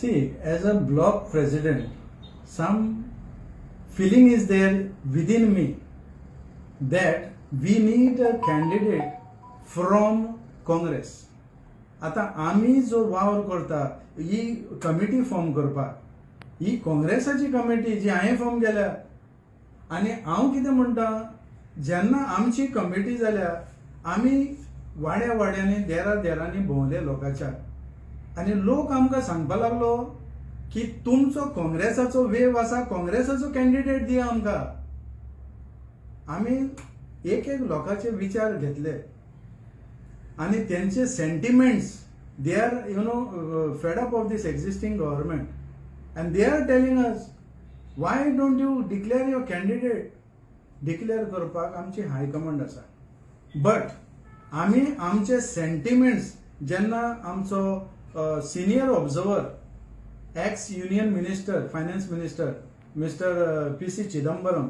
See, as a block president, some feeling is there within me that we need a candidate from Congress. आता आम्ही जो वावर करता ही committee form करपाक, ही काँग्रेसाची committee जी हांवें फॉर्म केल्या. आनी हांव कितें म्हणटा, जेन्ना आमची कमिटी जाल्या आमी वाड्या वाड्यांनी देरांनी भोंवले लोकांच्या, आनी लोक आमकां सांगपा लागलो की तुमचो काँग्रेसाचो वेव आसा, काँग्रेसाचो कॅन्डिडेट दिया आमकां. आमी एक लोकांचे विचार घेतले आनी तेंचे sentiments, they are fed up of this existing government and they are telling us Y don't you declare your candidate. Declare करपाक आमची हायकमांड आसा, बट आमी आमचे सेंटिमेंट्स जेन्ना आमचो senior observer, ex union minister, finance minister mister PC Chidambaram,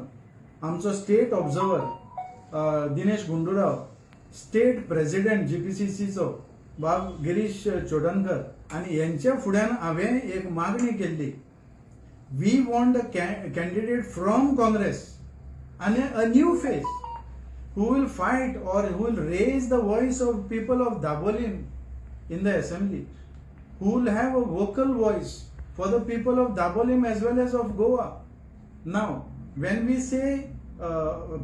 आमचो state observer Dinesh Gundurao, state president GPCCचो बाब गिरीश चोडणकर, आनी यांच्या फुड्यान हांवें एक मागणी केल्ली. We want a candidate from Congress and a new face who will fight or who will raise the voice of people of Dabolim in the assembly, who will have a vocal voice for the people of Dabolim as well as of Goa. Now, when we say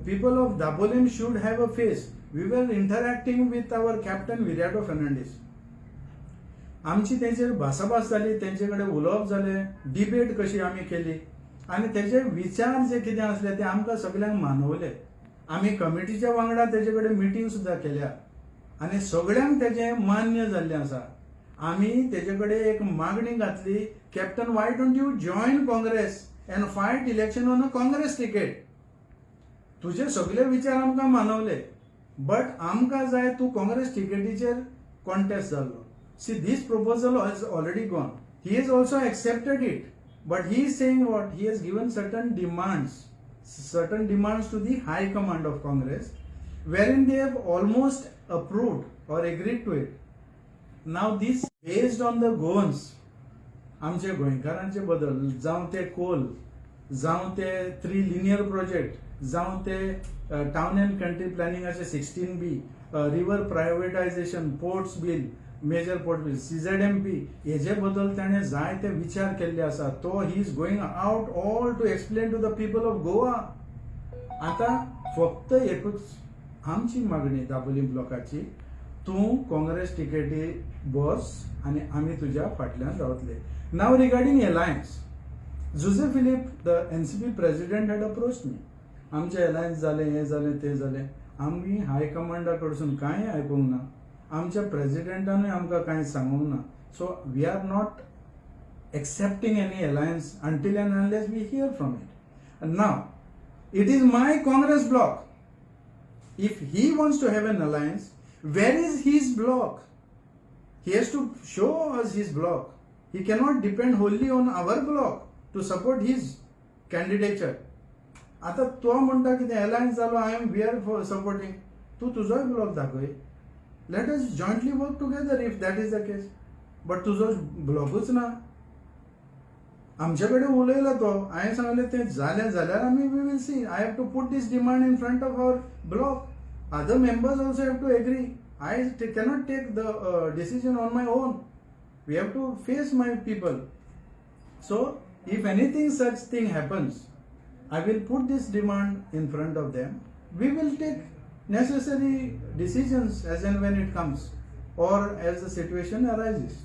people of Dabolim should have a face, we were interacting with our captain Viriato Fernandes. आमची तेंचेर भासाभास जाली, तेंचे कडेन उलोवप जालें, debate कशी आमी केली आनी तेजे विचार जे कितें आसले ते आमकां सगळ्यांक मानवले. आमी कमिटीच्या वांगडा तेजे कडेन मिटींग सुद्दां केल्या आनी सगळ्यांक तेजें मान्य जाल्लें आसा. आमी तेजे कडेन एक मागणी घातली, captain why don't you join Congress and fight election on a Congress ticket. तुजे सगळे विचार आमकां मानवले, बट आमकां जाय तूं काँग्रेस तिकेटीचेर कॉन्टेस्ट जाल्लो. See this proposal has already gone. He has also accepted it. But he is saying what? He has given certain demands to the High Command of Congress, wherein they have almost approved or agreed to it. Now this based on the goans, आमचे गोंयकारांचे बदल, जावं ते Coal, जावं ते 3 linear project, जावं ते town and country प्लॅनिंगाचे 16B, river privatisation, ports bill, major port bill, CZMP, हेजे बद्दल ताणें जायते विचार केल्ले आसा. तो he is going out all to explain to the people of Goa. आता फक्त एकूच आमची मागणी दाबोलीम ब्लॉकाची, तूं काँग्रेस तिकेटी बस आनी आमी तुज्या फाटल्यान रावतले. नाव regarding alliance, Jose Philip the NCP president had approached me. आमचे अलायन्स जाले, हे जाले, ते जाले. आमी हायकमांडा कडसून कांय आयकूंक ना, आमच्या प्रेसिडेंटानूय आमकां कांय सांगूंक ना. So we are not accepting any alliance until and unless we hear from it. Now it is my Congress block. If he wants to have an alliance, where is his block? He has to show us his block. He cannot depend wholly on our block to support his candidature. आता तो म्हणटा कितें alliance जालो, we R for supporting. तूं तुजोय block दाखय. Let us jointly work together if that is the case. But तुझो ब्लॉकूच ना. आमचे कडेन उलयलो तो, हांवें सांगलें तें जालें जाल्यार आमी we will see. I have to put this demand in front of our block. Other members also have to agree. I cannot take the decision on my own. We have to face my people. So if anything such thing happens, I will put this demand in front of them. We will take necessary decisions as and when it comes or as the situation arises.